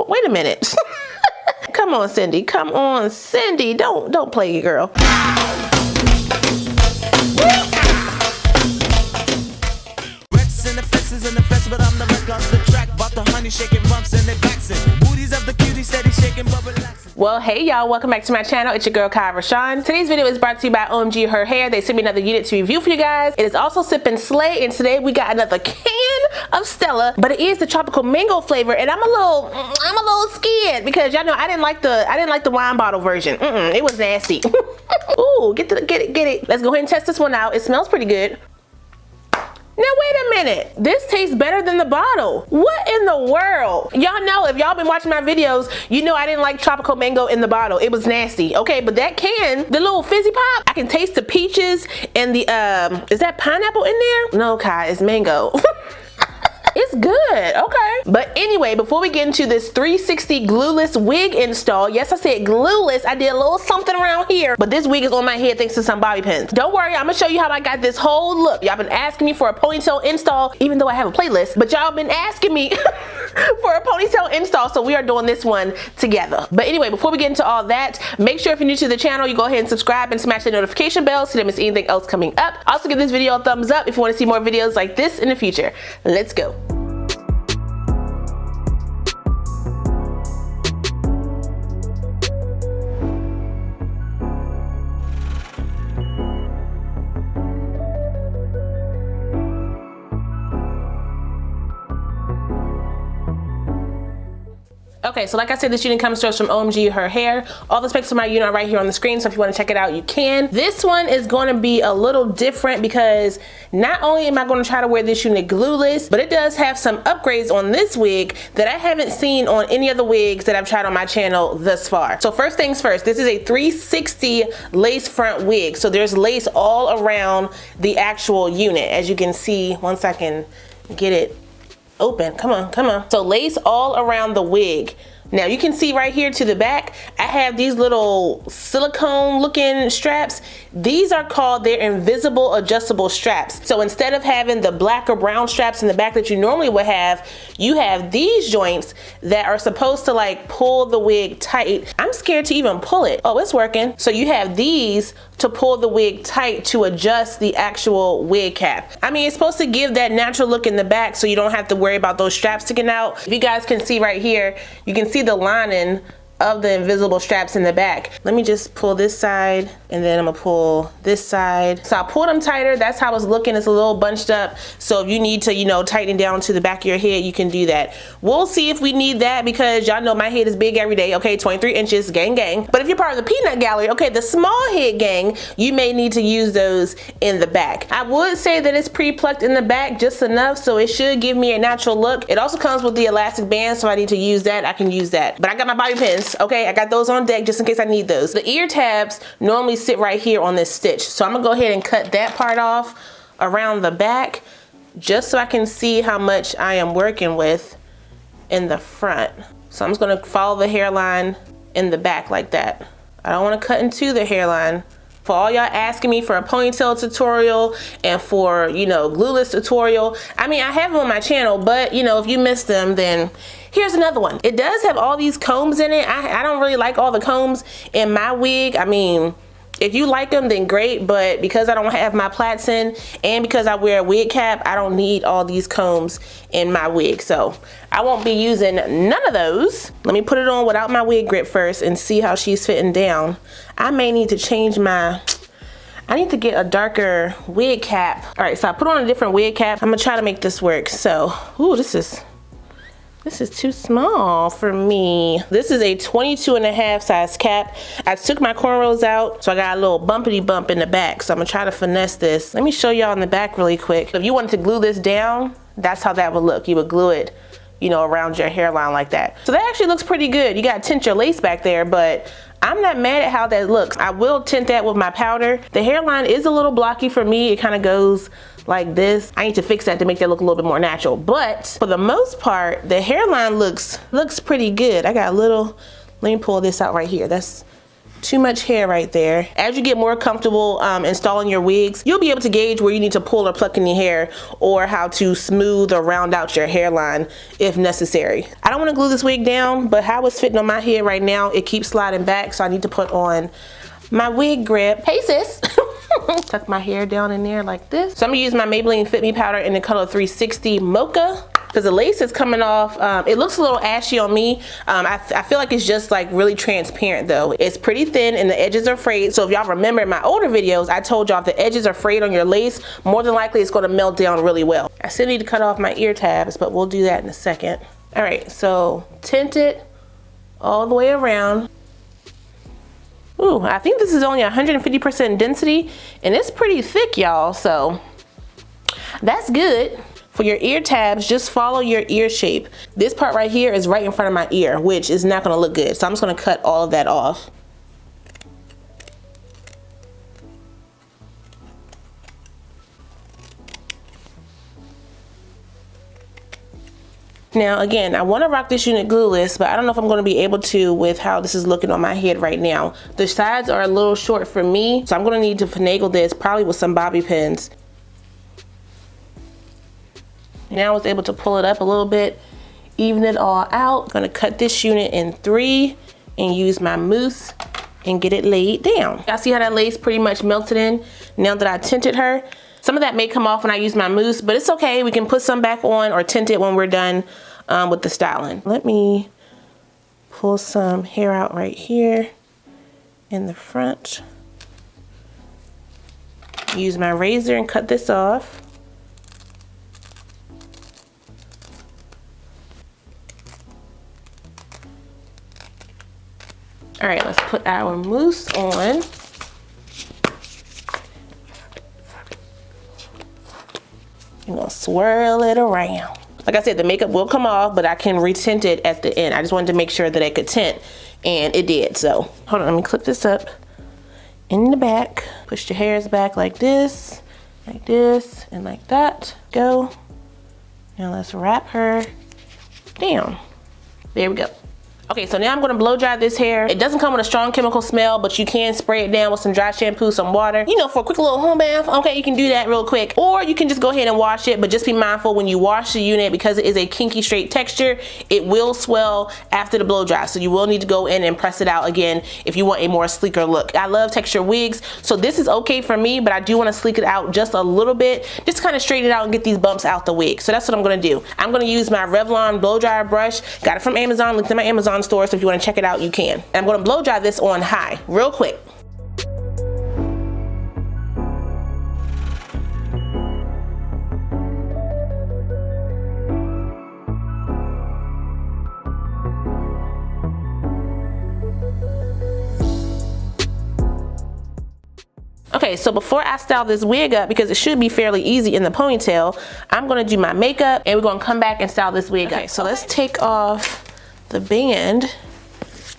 wait a minute. Come on, Cindy. Come on, Cindy. Don't play your girl. But I'm the wreck on the track, bought the honey shaking bumps and they backs it. Booties of the cutie steady shaking but relaxing. Well, hey y'all, welcome back to my channel. It's your girl Kie RaShon. Today's video is brought to you by OMGHerHair. They sent me another unit to review for you guys. It is also SipnSlay, and today we got another can of Stella, but it is the tropical mango flavor, and I'm a little scared because y'all know I didn't like the wine bottle version. It was nasty. Ooh, get it. Let's go ahead and test this one out. It smells pretty good. Now wait a minute, this tastes better than the bottle. What in the world? Y'all know, if y'all been watching my videos, you know I didn't like tropical mango in the bottle. It was nasty, okay? But that can, the little fizzy pop, I can taste the peaches and the, is that pineapple in there? No, Kai, it's mango. It's good, okay. But anyway, before we get into this 360 glueless wig install, yes, I said glueless. I did a little something around here, but this wig is on my head thanks to some bobby pins. Don't worry, I'm gonna show you how I got this whole look. Y'all been asking me for a ponytail install, even though I have a playlist, but y'all been asking me for a ponytail install, so we are doing this one together. But anyway, before we get into all that, make sure if you're new to the channel, you go ahead and subscribe and smash the notification bell so you don't miss anything else coming up. Also give this video a thumbs up if you want to see more videos like this in the future. Let's go. Okay, so like I said, this unit comes to us from OMGHerHair. All the specs of my unit are right here on the screen, so if you want to check it out, you can. This one is going to be a little different because not only am I going to try to wear this unit glueless, but it does have some upgrades on this wig that I haven't seen on any of the wigs that I've tried on my channel thus far. So first things first, this is a 360 lace front wig. So there's lace all around the actual unit. As you can see, once I can get it open, come on. So lace all around the wig. Now you can see right here to the back, I have these little silicone looking straps. These are called their invisible adjustable straps. So instead of having the black or brown straps in the back that you normally would have, you have these joints that are supposed to like pull the wig tight. I'm scared to even pull it. Oh, it's working. So you have these to pull the wig tight to adjust the actual wig cap. I mean, it's supposed to give that natural look in the back so you don't have to worry about those straps sticking out. If you guys can see right here, you can see the lining of the invisible straps in the back. Let me just pull this side and then I'm gonna pull this side. So I pulled them tighter. That's how it's looking. It's a little bunched up. So if you need to, you know, tighten down to the back of your head, you can do that. We'll see if we need that because y'all know my head is big every day. Okay, 23 inches, gang. But if you're part of the peanut gallery, okay, the small head gang, you may need to use those in the back. I would say that it's pre-plucked in the back just enough so it should give me a natural look. It also comes with the elastic band, so I need to use that. I can use that. But I got my bobby pins. Okay, I got those on deck just in case I need those. The ear tabs normally sit right here on this stitch. So I'm gonna go ahead and cut that part off around the back just so I can see how much I am working with in the front. So I'm just gonna follow the hairline in the back like that. I don't wanna cut into the hairline. For all y'all asking me for a ponytail tutorial and for, you know, glueless tutorial, I mean, I have them on my channel, but you know, if you missed them, then here's another one. It does have all these combs in it. I don't really like all the combs in my wig. I mean, if you like them, then great, but because I don't have my plaits in and because I wear a wig cap, I don't need all these combs in my wig. So I won't be using none of those. Let me put it on without my wig grip first and see how she's fitting down. I may need to change I need to get a darker wig cap. All right, so I put on a different wig cap. I'm gonna try to make this work. So, ooh, this is too small for me. This is a 22.5 size cap. I took my cornrows out, so I got a little bumpity bump in the back. So I'm gonna try to finesse this. Let me show y'all in the back really quick. If you wanted to glue this down, that's how that would look. You would glue it, you know, around your hairline like that. So that actually looks pretty good. You gotta tint your lace back there, but I'm not mad at how that looks. I will tint that with my powder. The hairline is a little blocky for me. It kind of goes like this. I need to fix that to make that look a little bit more natural. But for the most part, the hairline looks pretty good. I got a little, let me pull this out right here. That's too much hair right there. As you get more comfortable installing your wigs, you'll be able to gauge where you need to pull or pluck in your hair, or how to smooth or round out your hairline if necessary. I don't want to glue this wig down, but how it's fitting on my head right now, it keeps sliding back, so I need to put on my wig grip. Hey sis. Tuck my hair down in there like this. So I'm gonna use my Maybelline Fit Me powder in the color 360 Mocha, because the lace is coming off. It looks a little ashy on me. I feel like it's just like really transparent though. It's pretty thin and the edges are frayed. So if y'all remember in my older videos, I told y'all if the edges are frayed on your lace, more than likely it's gonna melt down really well. I still need to cut off my ear tabs, but we'll do that in a second. All right, so tint it all the way around. Ooh, I think this is only 150% density, and it's pretty thick, y'all, so that's good. For your ear tabs, just follow your ear shape. This part right here is right in front of my ear, which is not gonna look good, so I'm just gonna cut all of that off. Now again, I want to rock this unit glueless, but I don't know if I'm going to be able to with how this is looking on my head right now. The sides are a little short for me, so I'm going to need to finagle this probably with some bobby pins. Now I was able to pull it up a little bit, even it all out. I'm going to cut this unit in 3 and use my mousse and get it laid down. Y'all see how that lace pretty much melted in now that I tinted her? Some of that may come off when I use my mousse, but it's okay. We can put some back on or tint it when we're done with the styling. Let me pull some hair out right here in the front. Use my razor and cut this off. All right, let's put our mousse on. I'm gonna swirl it around. Like I said, the makeup will come off, but I can retint it at the end. I just wanted to make sure that it could tint, and it did. So hold on, let me clip this up in the back. Push your hairs back like this, and like that. Go. Now let's wrap her down. There we go. Okay, so now I'm gonna blow dry this hair. It doesn't come with a strong chemical smell, but you can spray it down with some dry shampoo, some water, you know, for a quick little home bath. Okay, you can do that real quick. Or you can just go ahead and wash it, but just be mindful when you wash the unit, because it is a kinky straight texture, it will swell after the blow dry. So you will need to go in and press it out again if you want a more sleeker look. I love texture wigs, so this is okay for me, but I do wanna sleek it out just a little bit, just to kind of straighten it out and get these bumps out the wig. So that's what I'm gonna do. I'm gonna use my Revlon blow dryer brush. Got it from Amazon, linked in my Amazon store, so if you want to check it out, you can. And I'm going to blow dry this on high real quick. Okay, so before I style this wig up, because it should be fairly easy in the ponytail, I'm going to do my makeup and we're going to come back and style this wig up. So let's take off the band.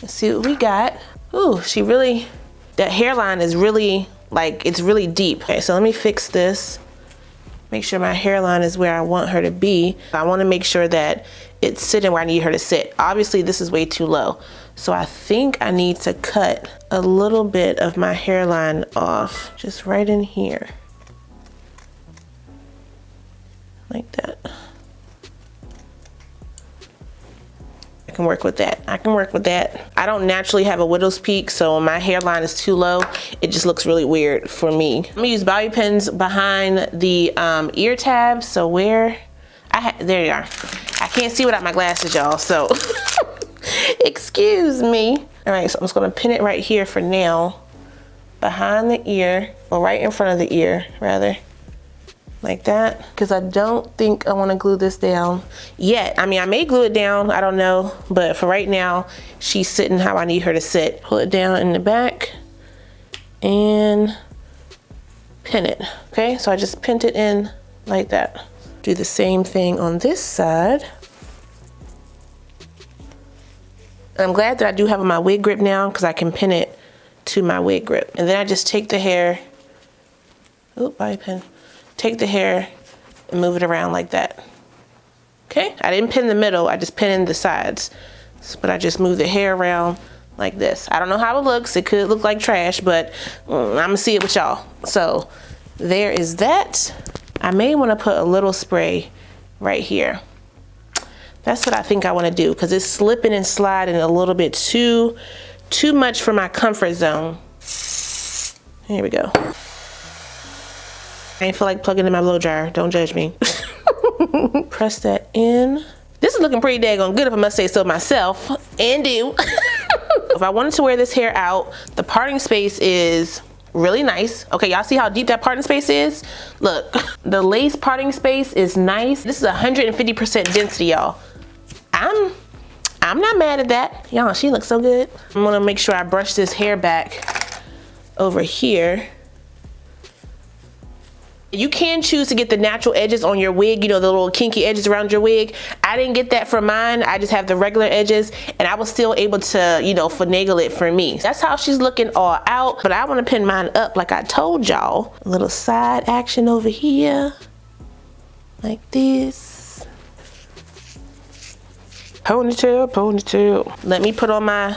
Let's see what we got. Ooh, that hairline is really, like, it's really deep. Okay, so let me fix this. Make sure my hairline is where I want her to be. I want to make sure that it's sitting where I need her to sit. Obviously, this is way too low. So I think I need to cut a little bit of my hairline off, just right in here. Like that. I can work with that. I can work with that. I don't naturally have a widow's peak, so when my hairline is too low, it just looks really weird for me. I'm gonna use bobby pins behind the ear tabs. So there you are. I can't see without my glasses, y'all, so excuse me. All right, so I'm just gonna pin it right here for now, behind the ear, or right in front of the ear, rather. Like that, because I don't think I want to glue this down yet. I mean, I may glue it down, I don't know, but for right now, she's sitting how I need her to sit. Pull it down in the back and pin it. Okay, so I just pinned it in like that. Do the same thing on this side. I'm glad that I do have my wig grip now, because I can pin it to my wig grip. And then I just take the hair, bobby pin. Take the hair and move it around like that. Okay, I didn't pin the middle, I just pinned the sides. But I just move the hair around like this. I don't know how it looks. It could look like trash, but I'm gonna see it with y'all. So there is that. I may want to put a little spray right here. That's what I think I want to do, because it's slipping and sliding a little bit too much for my comfort zone. Here we go. I ain't feel like plugging in my blow dryer. Don't judge me. Press that in. This is looking pretty daggone good if I must say so myself. And do. If I wanted to wear this hair out, the parting space is really nice. Okay, y'all see how deep that parting space is? Look, the lace parting space is nice. This is 150% density, y'all. I'm not mad at that. Y'all, she looks so good. I'm gonna make sure I brush this hair back over here. You can choose to get the natural edges on your wig, you know, the little kinky edges around your wig. I didn't get that for mine. I just have the regular edges, and I was still able to, you know, finagle it for me. That's how she's looking all out, but I want to pin mine up like I told y'all. A little side action over here, like this. Ponytail, ponytail. Let me put on my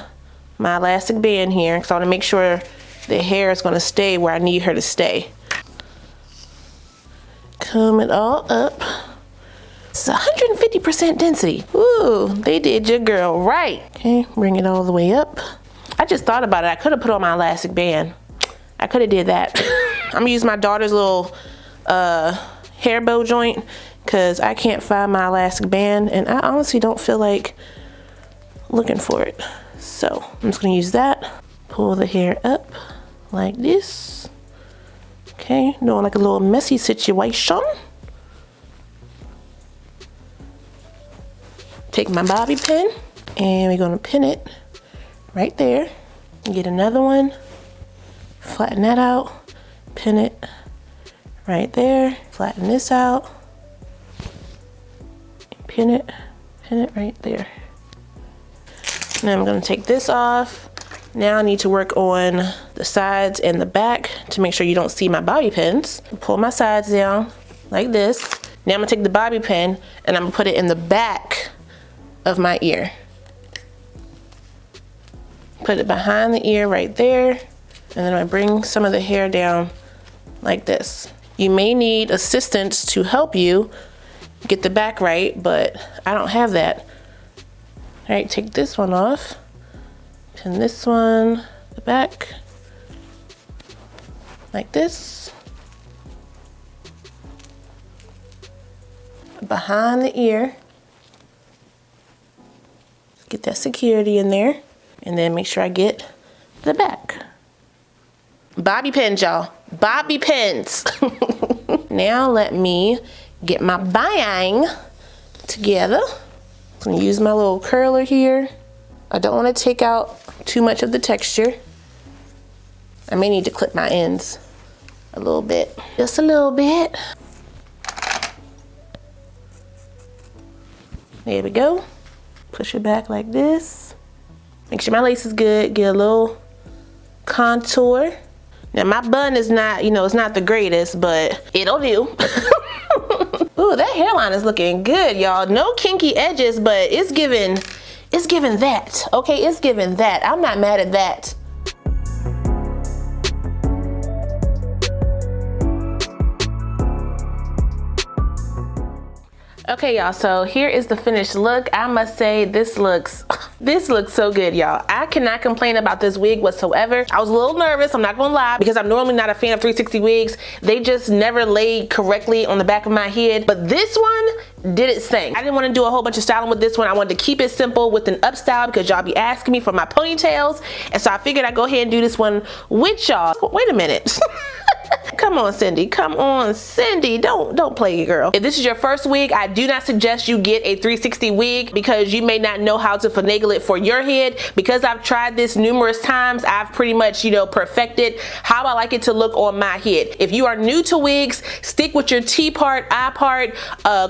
elastic band here, because I want to make sure the hair is going to stay where I need her to stay. Comb it all up. It's 150% density. Ooh, they did your girl right. Okay, bring it all the way up. I just thought about it. I could have put on my elastic band. I could have did that. I'm gonna use my daughter's little hair bow joint, because I can't find my elastic band, and I honestly don't feel like looking for it. So I'm just gonna use that. Pull the hair up like this. Okay, doing like a little messy situation. Take my bobby pin, and we're gonna pin it right there. Get another one, flatten that out, pin it right there, flatten this out, pin it right there. Now I'm gonna take this off. Now I need to work on the sides and the back to make sure you don't see my bobby pins. Pull my sides down like this. Now I'm gonna take the bobby pin and I'm gonna put it in the back of my ear. Put it behind the ear right there. And then I bring some of the hair down like this. You may need assistance to help you get the back right, but I don't have that. All right, take this one off. Pin this one, the back, like this. Behind the ear. Get that security in there. And then make sure I get the back. Bobby pins, y'all. Bobby pins. Now let me get my bang together. I'm gonna use my little curler here. I don't want to take out too much of the texture. I may need to clip my ends a little bit. Just a little bit. There we go. Push it back like this. Make sure my lace is good. Get a little contour. Now my bun is not, you know, it's not the greatest, but it'll do. Ooh, that hairline is looking good, y'all. No kinky edges, but it's giving that. Okay, it's giving that. I'm not mad at that. Okay, y'all, so here is the finished look. I must say this looks so good, y'all. I cannot complain about this wig whatsoever. I was a little nervous, I'm not gonna lie, because I'm normally not a fan of 360 wigs. They just never laid correctly on the back of my head, but this one did its thing. I didn't want to do a whole bunch of styling with this one. I wanted to keep it simple with an up style, because y'all be asking me for my ponytails, and so I figured I'd go ahead and do this one with y'all. Wait a minute. Come on, Cindy. Come on, Cindy. Don't play, girl. If this is your first wig, I do not suggest you get a 360 wig, because you may not know how to finagle it for your head. Because I've tried this numerous times, I've pretty much, you know, perfected how I like it to look on my head. If you are new to wigs, stick with your T part, I part,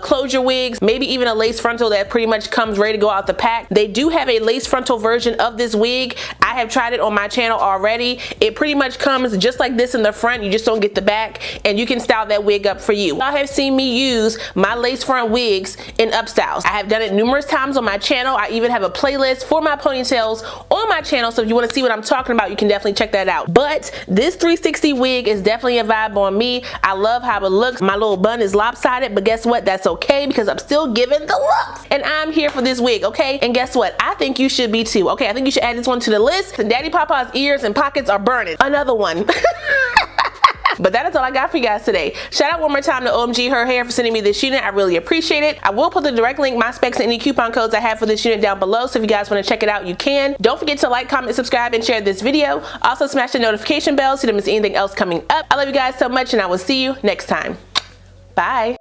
closure wigs, maybe even a lace frontal that pretty much comes ready to go out the pack. They do have a lace frontal version of this wig. I have tried it on my channel already. It pretty much comes just like this in the front. You just don't get the back, and you can style that wig up for you. Y'all have seen me use my lace front wigs in upstyles. I have done it numerous times on my channel. I even have a playlist for my ponytails on my channel, so if you want to see what I'm talking about, you can definitely check that out. But this 360 wig is definitely a vibe on me. I love how it looks. My little bun is lopsided, but guess what? That's okay because I'm still giving the looks. And I'm here for this wig, okay? And guess what? I think you should be too, okay? I think you should add this one to the list. And Daddy Papa's ears and pockets are burning. Another one. But that is all I got for you guys today. Shout out one more time to OMGHerHair for sending me this unit. I really appreciate it. I will put the direct link, my specs, and any coupon codes I have for this unit down below, so if you guys want to check it out, you can. Don't forget to like, comment, subscribe, and share this video. Also smash the notification bell so you don't miss anything else coming up. I love you guys so much, and I will see you next time. Bye.